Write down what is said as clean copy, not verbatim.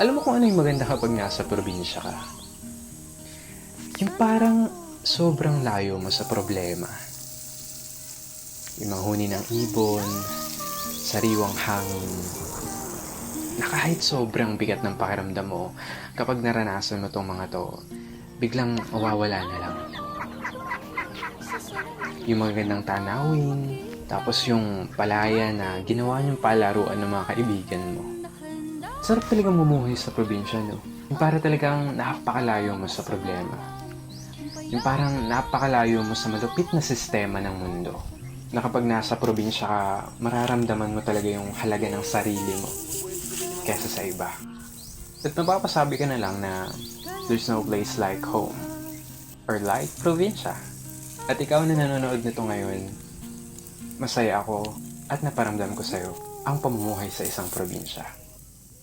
Alam mo kung ano yung maganda kapag nasa probinsya ka? Yung parang sobrang layo mo sa problema. Yung manghuni ng ibon, sariwang hangin, na kahit sobrang bigat ng pakiramdam mo, kapag naranasan mo tong mga to, biglang mawawala na lang. Yung magagandang tanawin, tapos yung palaya na ginawa niyong palaruan ng mga kaibigan mo. Sarap talagang mumuhay sa probinsya, no? Yung para talagang napakalayo mo sa problema. Yung parang napakalayo mo sa malupit na sistema ng mundo. Na kapag nasa probinsya ka, mararamdaman mo talaga yung halaga ng sarili mo kesa sa iba. At mapapasabi ka na lang na there's no place like home or like probinsya. At ikaw na nanonood nito ngayon, masaya ako at naparamdam ko sa'yo ang pamumuhay sa isang probinsya.